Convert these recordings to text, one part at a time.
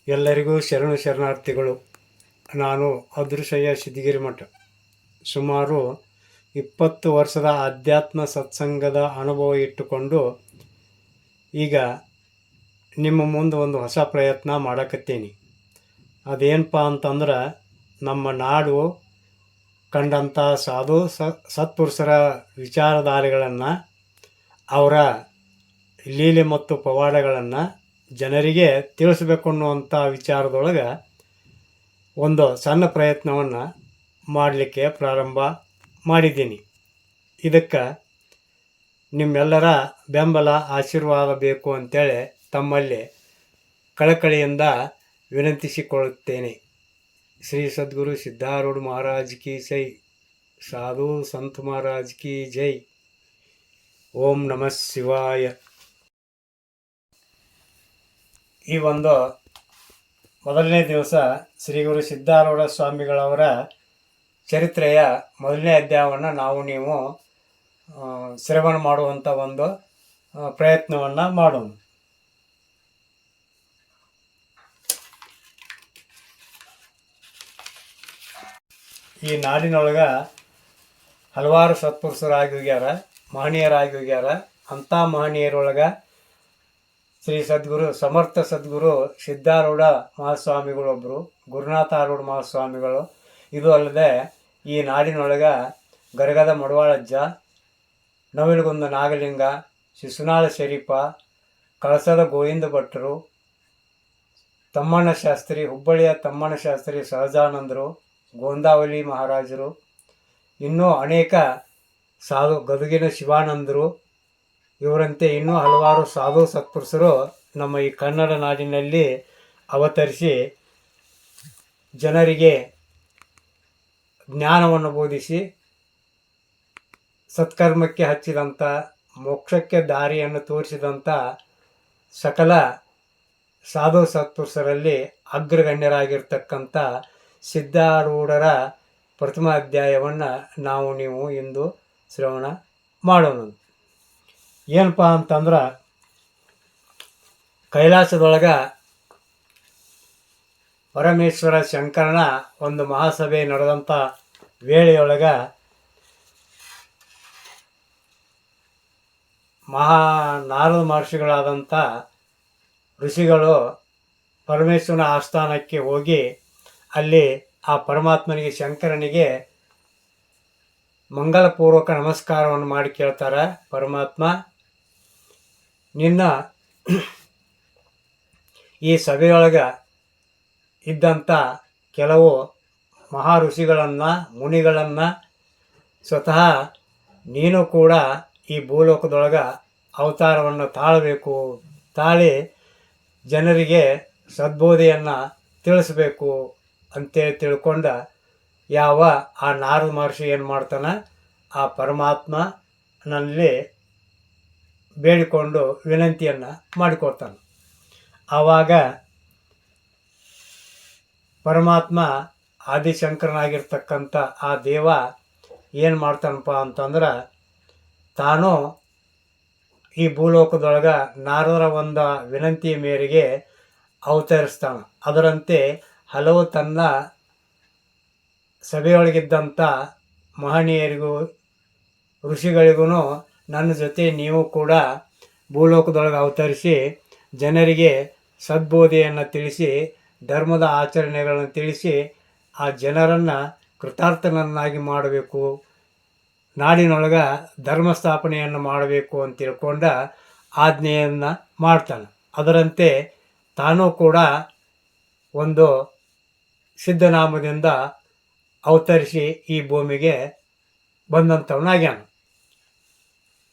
ಎಲ್ಲರಿಗೂ ಶರಣು ಶರಣಾರ್ಥಿಗಳು. ನಾನು ಅದೃಶಯ್ಯ ಸಿದ್ಧಗಿರಿ ಮಠ. ಸುಮಾರು 20 ವರ್ಷದ ಆಧ್ಯಾತ್ಮ ಸತ್ಸಂಗದ ಅನುಭವ ಇಟ್ಟುಕೊಂಡು ಈಗ ನಿಮ್ಮ ಮುಂದೆ ಒಂದು ಹೊಸ ಪ್ರಯತ್ನ ಮಾಡಕತ್ತೀನಿ. ಅದೇನಪ್ಪ ಅಂತಂದ್ರೆ, ನಮ್ಮ ನಾಡು ಕಂಡಂಥ ಸಾಧು ಸತ್ಪುರುಷರ ವಿಚಾರಧಾರೆಗಳನ್ನು, ಅವರ ಲೀಲೆ ಮತ್ತು ಪವಾಡಗಳನ್ನು ಜನರಿಗೆ ತಿಳಿಸ್ಬೇಕು ಅನ್ನುವಂಥ ವಿಚಾರದೊಳಗೆ ಒಂದು ಸಣ್ಣ ಪ್ರಯತ್ನವನ್ನು ಮಾಡಲಿಕ್ಕೆ ಪ್ರಾರಂಭ ಮಾಡಿದ್ದೀನಿ. ಇದಕ್ಕೆ ನಿಮ್ಮೆಲ್ಲರ ಬೆಂಬಲ ಆಶೀರ್ವಾದ ಬೇಕು ಅಂತೇಳಿ ತಮ್ಮಲ್ಲಿ ಕಳಕಳಿಯಿಂದ ವಿನಂತಿಸಿಕೊಳ್ಳುತ್ತೇನೆ. ಶ್ರೀ ಸದ್ಗುರು ಸಿದ್ಧಾರೂಢ ಮಹಾರಾಜ್ ಕಿ ಜೈ, ಸಾಧು ಸಂತ ಮಹಾರಾಜ್ ಕಿ ಜೈ. ಓಂ ನಮಃ ಶಿವಾಯ. ಈ ಒಂದು ಮೊದಲನೇ ದಿವಸ ಶ್ರೀ ಗುರು ಸಿದ್ಧಾರೂಢ ಸ್ವಾಮಿಗಳವರ ಚರಿತ್ರೆಯ ಮೊದಲನೇ ಅಧ್ಯಾಯವನ್ನು ನಾವು ನೀವು ಶ್ರವಣ ಮಾಡುವಂಥ ಒಂದು ಪ್ರಯತ್ನವನ್ನು ಮಾಡೋಣ. ಈ ನಾಡಿನೊಳಗೆ ಹಲವಾರು ಸತ್ಪುರುಷರಾಗಿ ಹೋಗ್ಯಾರ, ಮಹನೀಯರಾಗಿ ಹೋಗ್ಯಾರ. ಅಂಥ ಮಹನೀಯರೊಳಗೆ ಶ್ರೀ ಸದ್ಗುರು ಸಮರ್ಥ ಸದ್ಗುರು ಸಿದ್ಧಾರೂಢ ಮಹಾಸ್ವಾಮಿಗಳೊಬ್ಬರು, ಗುರುನಾಥಾರೂಢ ಮಹಾಸ್ವಾಮಿಗಳು. ಇದು ಅಲ್ಲದೆ ಈ ನಾಡಿನೊಳಗೆ ಗರಗದ ಮಡವಾಳಜ್ಜ, ನವಿಲುಗುಂದ ನಾಗಲಿಂಗ, ಶಿಶುನಾಳ ಶರೀಫ, ಕಳಸದ ಗೋವಿಂದ ಭಟ್ರು, ತಮ್ಮಣ್ಣ ಶಾಸ್ತ್ರಿ, ಹುಬ್ಬಳ್ಳಿಯ ತಮ್ಮಣ್ಣ ಶಾಸ್ತ್ರಿ ಸಹಜಾನಂದರು, ಗೋಂದಾವಲಿ ಮಹಾರಾಜರು, ಇನ್ನೂ ಅನೇಕ ಸಾಧು, ಗದುಗಿನ ಶಿವಾನಂದರು, ಇವರಂತೆ ಇನ್ನೂ ಹಲವಾರು ಸಾಧು ಸತ್ಪುರುಷರು ನಮ್ಮ ಈ ಕನ್ನಡ ನಾಡಿನಲ್ಲಿ ಅವತರಿಸಿ ಜನರಿಗೆ ಜ್ಞಾನವನ್ನು ಬೋಧಿಸಿ ಸತ್ಕರ್ಮಕ್ಕೆ ಹಚ್ಚಿದಂಥ, ಮೋಕ್ಷಕ್ಕೆ ದಾರಿಯನ್ನು ತೋರಿಸಿದಂಥ ಸಕಲ ಸಾಧು ಸತ್ಪುರುಷರಲ್ಲಿ ಅಗ್ರಗಣ್ಯರಾಗಿರ್ತಕ್ಕಂಥ ಸಿದ್ಧಾರೂಢರ ಪ್ರಥಮ ಅಧ್ಯಾಯವನ್ನು ನಾವು ನೀವು ಇಂದು ಶ್ರವಣ ಮಾಡೋಣ. ಏನಪ್ಪ ಅಂತಂದ್ರೆ, ಕೈಲಾಸದೊಳಗೆ ಪರಮೇಶ್ವರ ಶಂಕರನ ಒಂದು ಮಹಾಸಭೆ ನಡೆದಂಥ ವೇಳೆಯೊಳಗೆ ನಾರದ ಮಹರ್ಷಿಗಳಾದಂಥ ಋಷಿಗಳು ಪರಮೇಶ್ವರನ ಆಸ್ಥಾನಕ್ಕೆ ಹೋಗಿ ಅಲ್ಲಿ ಆ ಪರಮಾತ್ಮನಿಗೆ, ಶಂಕರನಿಗೆ ಮಂಗಲಪೂರ್ವಕ ನಮಸ್ಕಾರವನ್ನು ಮಾಡಿ ಕೇಳ್ತಾರೆ. ಪರಮಾತ್ಮ, ನಿನ್ನ ಈ ಸಭೆಯೊಳಗೆ ಇದ್ದಂಥ ಕೆಲವು ಮಹಾ ಋಷಿಗಳನ್ನು, ಮುನಿಗಳನ್ನು ಸ್ವತಃ ನೀನು ಕೂಡ ಈ ಭೂಲೋಕದೊಳಗೆ ಅವತಾರವನ್ನು ತಾಳಬೇಕು, ತಾಳಿ ಜನರಿಗೆ ಸದ್ಬೋಧೆಯನ್ನು ತಿಳಿಸ್ಬೇಕು ಅಂತೇಳಿ ತಿಳ್ಕೊಂಡ ಯಾವ ಆ ನಾರದ ಮಹರ್ಷಿ ಏನು ಮಾಡ್ತಾನೆ, ಆ ಪರಮಾತ್ಮನಲ್ಲಿ ಬೇಡಿಕೊಂಡು ವಿನಂತಿಯನ್ನು ಮಾಡಿಕೊಡ್ತಾನೆ. ಆವಾಗ ಪರಮಾತ್ಮ ಆದಿಶಂಕರನಾಗಿರ್ತಕ್ಕಂಥ ಆ ದೇವ ಏನು ಮಾಡ್ತಾನಪ್ಪ ಅಂತಂದ್ರೆ, ತಾನು ಈ ಭೂಲೋಕದೊಳಗೆ ನಾರದರ ಒಂದು ವಿನಂತಿಯ ಮೇರೆಗೆ ಅವತರಿಸ್ತಾನೆ. ಅದರಂತೆ ಹಲವು ತನ್ನ ಸಭೆಯೊಳಗಿದ್ದಂಥ ಮಹನೀಯರಿಗೂ ಋಷಿಗಳಿಗೂ, ನನ್ನ ಜೊತೆ ನೀವು ಕೂಡ ಭೂಲೋಕದೊಳಗೆ ಅವತರಿಸಿ ಜನರಿಗೆ ಸದ್ಬೋಧೆಯನ್ನು ತಿಳಿಸಿ, ಧರ್ಮದ ಆಚರಣೆಗಳನ್ನು ತಿಳಿಸಿ ಆ ಜನರನ್ನು ಕೃತಾರ್ಥನನ್ನಾಗಿ ಮಾಡಬೇಕು, ನಾಡಿನೊಳಗೆ ಧರ್ಮ ಸ್ಥಾಪನೆಯನ್ನು ಮಾಡಬೇಕು ಅಂತ ತಿಳ್ಕೊಂಡ ಆಜ್ಞೆಯನ್ನು ಮಾಡ್ತಾನೆ. ಅದರಂತೆ ತಾನೂ ಕೂಡ ಒಂದು ಸಿದ್ಧನಾಮದಿಂದ ಅವತರಿಸಿ ಈ ಭೂಮಿಗೆ ಬಂದಂಥವನಾಗ್ಯಾನ.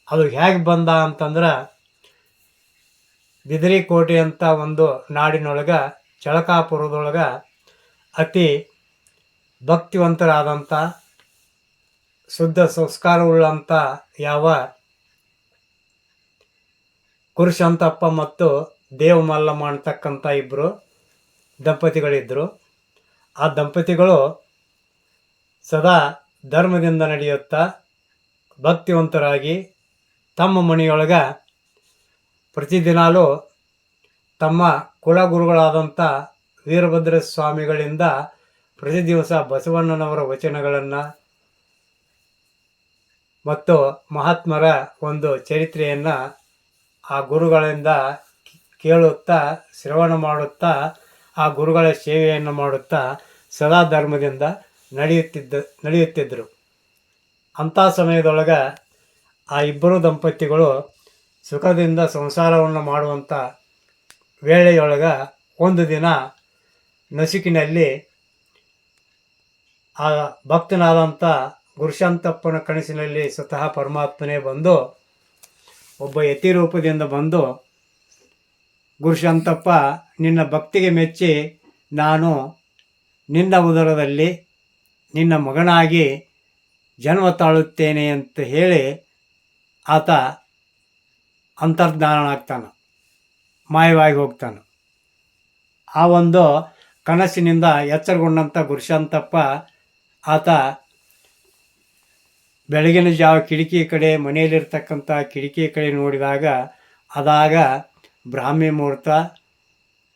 ಅದು ಹೇಗೆ ಬಂದ ಅಂತಂದ್ರೆ, ಬಿದಿರಿ ಕೋಟೆ ಅಂತ ಒಂದು ನಾಡಿನೊಳಗೆ, ಚಳಕಾಪುರದೊಳಗೆ ಅತಿ ಭಕ್ತಿವಂತರಾದಂಥ, ಶುದ್ಧ ಸಂಸ್ಕಾರವುಳ್ಳಂಥ ಯಾವ ಕುರುಶಂತಪ್ಪ ಮತ್ತು ದೇವಮಲ್ಲಮ್ಮ ಅಂತಕ್ಕಂಥ ಇಬ್ಬರು ದಂಪತಿಗಳಿದ್ದರು. ಆ ದಂಪತಿಗಳು ಸದಾ ಧರ್ಮದಿಂದ ನಡೆಯುತ್ತಾ ಭಕ್ತಿವಂತರಾಗಿ ತಮ್ಮ ಮನೆಯೊಳಗೆ ಪ್ರತಿದಿನಾಲೂ ತಮ್ಮ ಕುಲಗುರುಗಳಾದಂಥ ವೀರಭದ್ರ ಸ್ವಾಮಿಗಳಿಂದ ಪ್ರತಿ ದಿವಸ ಬಸವಣ್ಣನವರ ವಚನಗಳನ್ನು ಮತ್ತು ಮಹಾತ್ಮರ ಒಂದು ಚರಿತ್ರೆಯನ್ನು ಆ ಗುರುಗಳಿಂದ ಕೇಳುತ್ತಾ ಶ್ರವಣ ಮಾಡುತ್ತಾ ಆ ಗುರುಗಳ ಸೇವೆಯನ್ನು ಮಾಡುತ್ತಾ ಸದಾ ಧರ್ಮದಿಂದ ನಡೆಯುತ್ತಿದ್ದರು. ಅಂಥ ಸಮಯದೊಳಗೆ ಆ ಇಬ್ಬರು ದಂಪತಿಗಳು ಸುಖದಿಂದ ಸಂಸಾರವನ್ನು ಮಾಡುವಂಥ ವೇಳೆಯೊಳಗೆ ಒಂದು ದಿನ ನಸುಕಿನಲ್ಲಿ ಆ ಭಕ್ತನಾದಂಥ ಗುರುಶಾಂತಪ್ಪನ ಕನಸಿನಲ್ಲಿ ಸ್ವತಃ ಪರಮಾತ್ಮನೇ ಬಂದು ಒಬ್ಬ ಯತಿ ರೂಪದಿಂದ ಬಂದು, ಗುರುಶಾಂತಪ್ಪ, ನಿನ್ನ ಭಕ್ತಿಗೆ ಮೆಚ್ಚಿ ನಾನು ನಿನ್ನ ಉದರದಲ್ಲಿ ನಿನ್ನ ಮಗನಾಗಿ ಜನ್ಮ ತಾಳುತ್ತೇನೆ ಅಂತ ಹೇಳಿ ಆತ ಅಂತರ್ಧಾನನಾಗ್ತಾನೆ, ಮಾಯವಾಗಿ ಹೋಗ್ತಾನೆ. ಆ ಒಂದು ಕನಸಿನಿಂದ ಎಚ್ಚರಗೊಂಡಂಥ ಗುರುಶಾಂತಪ್ಪ ಆತ ಬೆಳಗಿನ ಜಾವ ಕಿಟಕಿ ಕಡೆ, ಮನೆಯಲ್ಲಿರ್ತಕ್ಕಂಥ ಕಿಟಕಿ ಕಡೆ ನೋಡಿದಾಗ ಅದಾಗ ಬ್ರಾಹ್ಮಿ ಮುಹೂರ್ತ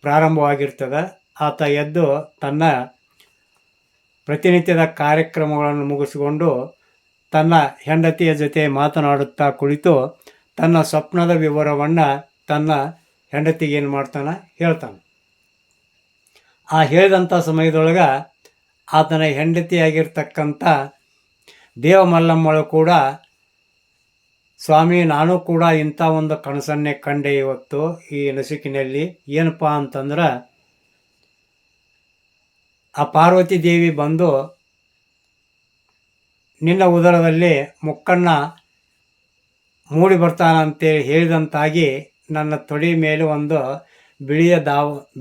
ಪ್ರಾರಂಭವಾಗಿರ್ತದೆ. ಆತ ಎದ್ದು ತನ್ನ ಪ್ರತಿನಿತ್ಯದ ಕಾರ್ಯಕ್ರಮಗಳನ್ನು ಮುಗಿಸಿಕೊಂಡು ತನ್ನ ಹೆಂಡತಿಯ ಜೊತೆ ಮಾತನಾಡುತ್ತಾ ಕುಳಿತು ತನ್ನ ಸ್ವಪ್ನದ ವಿವರವನ್ನು ತನ್ನ ಹೆಂಡತಿಗೆ ಏನು ಮಾಡ್ತಾನೆ ಹೇಳ್ತಾನೆ. ಆ ಹೇಳಿದಂಥ ಸಮಯದೊಳಗೆ ಆತನ ಹೆಂಡತಿಯಾಗಿರ್ತಕ್ಕಂಥ ದೇವಮಲ್ಲಮ್ಮಳು ಕೂಡ, ಸ್ವಾಮಿ, ನಾನು ಕೂಡ ಇಂಥ ಒಂದು ಕನಸನ್ನೇ ಕಂಡೆ ಇವತ್ತು ಈ ನಸುಕಿನಲ್ಲಿ. ಏನಪ್ಪ ಅಂತಂದ್ರೆ, ಆ ಪಾರ್ವತಿ ದೇವಿ ಬಂದು ನಿನ್ನ ಉದರದಲ್ಲಿ ಮುಕ್ಕಣ್ಣ ಮೂಡಿ ಬರ್ತಾನಂತೇಳಿ ಹೇಳಿದಂತಾಗಿ ನನ್ನ ತೊಡೆ ಮೇಲೆ ಒಂದು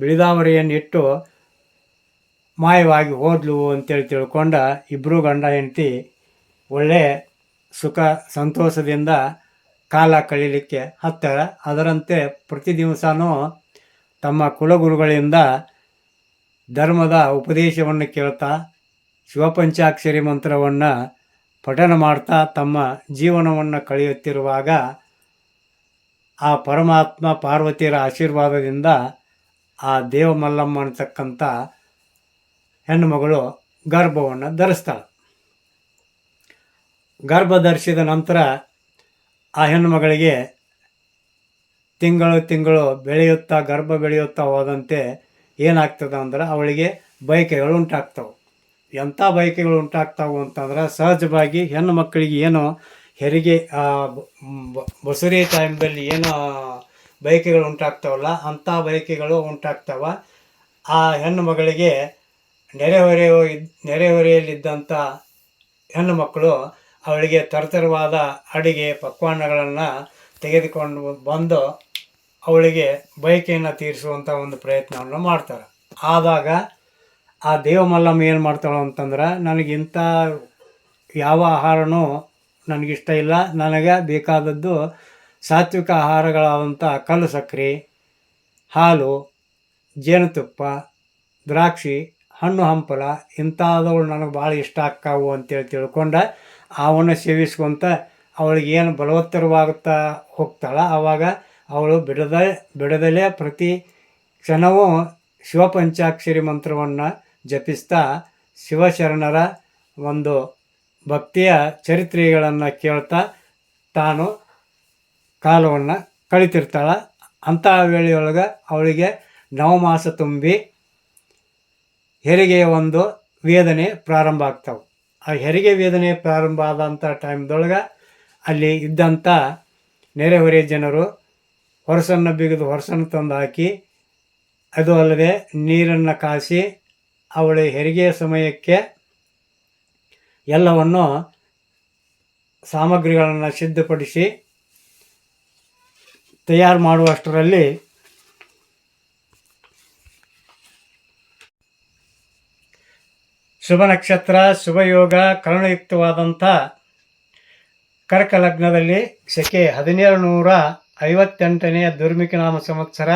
ಬಿಳಿದಾವರಿಯನ್ನಿಟ್ಟು ಮಾಯವಾಗಿ ಹೋದ್ಲು ಅಂತೇಳಿ ತಿಳ್ಕೊಂಡ ಇಬ್ಬರು ಗಂಡ ಹೆಂಡತಿ ಒಳ್ಳೆ ಸುಖ ಸಂತೋಷದಿಂದ ಕಾಲ ಕಳೀಲಿಕ್ಕೆ ಹತ್ತಾರ. ಅದರಂತೆ ಪ್ರತಿ ದಿವಸನೂ ತಮ್ಮ ಕುಲಗುರುಗಳಿಂದ ಧರ್ಮದ ಉಪದೇಶವನ್ನು ಕೇಳ್ತಾ ಶಿವಪಂಚಾಕ್ಷರಿ ಮಂತ್ರವನ್ನು ಪಠನ ಮಾಡ್ತಾ ತಮ್ಮ ಜೀವನವನ್ನು ಕಳೆಯುತ್ತಿರುವಾಗ ಆ ಪರಮಾತ್ಮ ಪಾರ್ವತಿಯರ ಆಶೀರ್ವಾದದಿಂದ ಆ ದೇವಮಲ್ಲಮ್ಮ ಅಂತಕ್ಕಂಥ ಹೆಣ್ಣುಮಗಳು ಗರ್ಭವನ್ನು ಧರಿಸ್ತಾಳೆ. ಗರ್ಭ ಧರಿಸಿದ ನಂತರ ಆ ಹೆಣ್ಣುಮಗಳಿಗೆ ತಿಂಗಳು ಗರ್ಭ ಬೆಳೆಯುತ್ತಾ ಹೋದಂತೆ ಏನಾಗ್ತದೆ ಅಂದ್ರೆ ಅವಳಿಗೆ ಬಯಕೆಗಳು ಉಂಟಾಗ್ತವೆ. ಎಂಥ ಬಯಕೆಗಳು ಉಂಟಾಗ್ತಾವೆ ಅಂತಂದ್ರೆ, ಸಹಜವಾಗಿ ಹೆಣ್ಣು ಮಕ್ಕಳಿಗೆ ಏನು ಹೆರಿಗೆ ಬಸುರಿ ಟೈಮ್ದಲ್ಲಿ ಏನು ಬಯಕೆಗಳು ಉಂಟಾಗ್ತಾವಲ್ಲ ಅಂಥ ಬಯಕೆಗಳು ಉಂಟಾಗ್ತವೆ. ಆ ಹೆಣ್ಣು ಮಗಳಿಗೆ ನೆರೆಹೊರೆಯಲ್ಲಿದ್ದಂಥ ಹೆಣ್ಣು ಮಕ್ಕಳು ಅವಳಿಗೆ ತರತರವಾದ ಅಡಿಗೆ ಪಕ್ವಾನ್ನಗಳನ್ನು ತೆಗೆದುಕೊಂಡು ಬಂದು ಅವಳಿಗೆ ಬಯಕೆಯನ್ನು ತೀರಿಸುವಂಥ ಒಂದು ಪ್ರಯತ್ನವನ್ನು ಮಾಡ್ತಾರೆ. ಆದಾಗ ಆ ದೇವಮಲ್ಲಮ್ಮ ಏನು ಮಾಡ್ತಾಳೆ ಅಂತಂದ್ರೆ, ನನಗಿಂಥ ಯಾವ ಆಹಾರನೂ ನನಗಿಷ್ಟ ಇಲ್ಲ, ನನಗೆ ಬೇಕಾದದ್ದು ಸಾತ್ವಿಕ ಆಹಾರಗಳಾದಂಥ ಕಲ್ಲು ಸಕ್ಕರೆ, ಹಾಲು, ಜೇನುತುಪ್ಪ, ದ್ರಾಕ್ಷಿ, ಹಣ್ಣು ಹಂಪಲ ಇಂಥದವಳು ನನಗೆ ಭಾಳ ಇಷ್ಟ ಆಗ್ತಾವು ಅಂತೇಳಿ ತಿಳ್ಕೊಂಡ ಅವನ್ನು ಸೇವಿಸ್ಕೊಂತ ಅವಳಿಗೆ ಏನು ಬಲವತ್ತರವಾಗುತ್ತಾ ಹೋಗ್ತಾಳೆ. ಆವಾಗ ಅವಳು ಬಿಡದಲೇ ಪ್ರತಿ ಕ್ಷಣವೂ ಶಿವಪಂಚಾಕ್ಷರಿ ಮಂತ್ರವನ್ನು ಜಪಿಸ್ತಾ ಶಿವಶರಣರ ಒಂದು ಭಕ್ತಿಯ ಚರಿತ್ರೆಗಳನ್ನು ಕೇಳ್ತಾ ತಾನು ಕಾಲವನ್ನು ಕಳಿತಿರ್ತಾಳೆ. ಅಂಥ ವೇಳೆಯೊಳಗೆ ಅವಳಿಗೆ ನವಮಾಸ ತುಂಬಿ ಹೆರಿಗೆಯ ಒಂದು ವೇದನೆ ಪ್ರಾರಂಭ ಆಗ್ತಾವೆ. ಆ ಹೆರಿಗೆ ವೇದನೆ ಪ್ರಾರಂಭ ಆದಂಥ ಟೈಮ್ದೊಳಗೆ ಅಲ್ಲಿ ಇದ್ದಂಥ ನೆರೆಹೊರೆ ಜನರು ಹೊರಸನ್ನು ತಂದು ಹಾಕಿ, ಅದು ಅಲ್ಲದೆ ನೀರನ್ನು ಕಾಸಿ ಅವಳ ಹೆರಿಗೆಯ ಸಮಯಕ್ಕೆ ಎಲ್ಲವನ್ನು ಸಾಮಗ್ರಿಗಳನ್ನು ಸಿದ್ಧಪಡಿಸಿ ತಯಾರು ಮಾಡುವಷ್ಟರಲ್ಲಿ ಶುಭ ನಕ್ಷತ್ರ, ಶುಭಯೋಗ, ಕರುಣಯುಕ್ತವಾದಂಥ ಕರ್ಕ ಲಗ್ನದಲ್ಲಿ ಶಕೆ 1758 ದುರ್ಮಿಕ ನಾಮ ಸಂವತ್ಸರ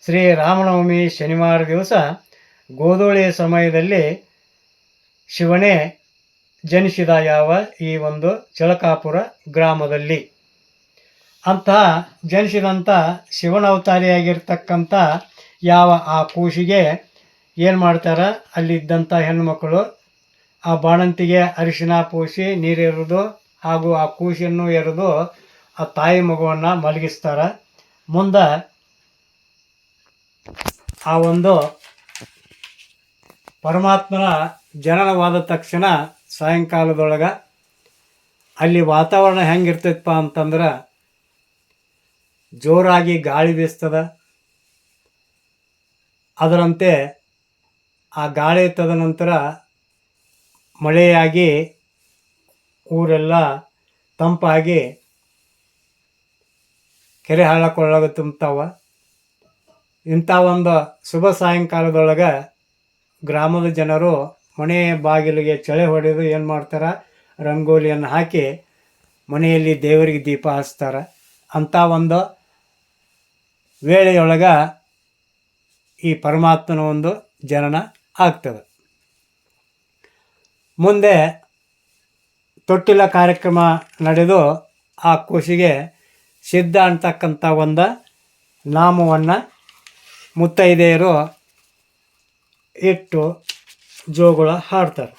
ಶ್ರೀ ರಾಮನವಮಿ ಶನಿವಾರ ದಿವಸ ಗೋಧೂಳಿಯ ಸಮಯದಲ್ಲಿ ಶಿವನೇ ಜನಿಸಿದ ಯಾವ ಈ ಒಂದು ಚಳಕಾಪುರ ಗ್ರಾಮದಲ್ಲಿ. ಅಂತಹ ಜನಿಸಿದಂಥ ಶಿವನ ಅವತಾರಿಯಾಗಿರ್ತಕ್ಕಂಥ ಯಾವ ಆ ಕೂಸಿಗೆ ಏನು ಮಾಡ್ತಾರೆ, ಅಲ್ಲಿದ್ದಂಥ ಹೆಣ್ಣುಮಕ್ಕಳು ಆ ಬಾಣಂತಿಗೆ ಅರಿಶಿನ ಪೂಸಿ ನೀರೆರೆದು ಹಾಗೂ ಆ ಕೂಸನ್ನು ಎರೆದು ಆ ತಾಯಿ ಮಗುವನ್ನು ಮಲಗಿಸ್ತಾರೆ. ಮುಂದೆ ಆ ಒಂದು ಪರಮಾತ್ಮನ ಜನನವಾದ ತಕ್ಷಣ ಸಾಯಂಕಾಲದೊಳಗೆ ಅಲ್ಲಿ ವಾತಾವರಣ ಹೆಂಗಿರ್ತೈತಪ್ಪ ಅಂತಂದ್ರೆ ಜೋರಾಗಿ ಗಾಳಿ ಬೀಸ್ತದ. ಅದರಂತೆ ಆ ಗಾಳಿ ತದನಂತರ ಮಳೆಯಾಗಿ ಊರೆಲ್ಲ ತಂಪಾಗಿ ಕೆರೆ ಹಳ್ಳಕೊಳ್ಳಗ ತುಂಬ್ತಾವ. ಇಂಥ ಒಂದು ಶುಭ ಸಾಯಂಕಾಲದೊಳಗೆ ಗ್ರಾಮದ ಜನರು ಮನೆ ಬಾಗಿಲಿಗೆ ಚಳೆ ಹೊಡೆದು ಏನು ಮಾಡ್ತಾರೆ, ರಂಗೋಲಿಯನ್ನು ಹಾಕಿ ಮನೆಯಲ್ಲಿ ದೇವರಿಗೆ ದೀಪ ಹಚ್ತಾರೆ. ಅಂಥ ಒಂದು ವೇಳೆಯೊಳಗೆ ಈ ಪರಮಾತ್ಮನ ಒಂದು ಜನನ ಆಗ್ತದೆ. ಮುಂದೆ ತೊಟ್ಟಿಲ ಕಾರ್ಯಕ್ರಮ ನಡೆದು ಆ ಕೂಸಿಗೆ ಸಿದ್ಧ ಅಂತಕ್ಕಂಥ ಒಂದು ನಾಮವನ್ನು ಮುತ್ತೈದೆಯರು ಇಟ್ಟು ಜೋಗುಳ ಹಾಡ್ತಾರೆ.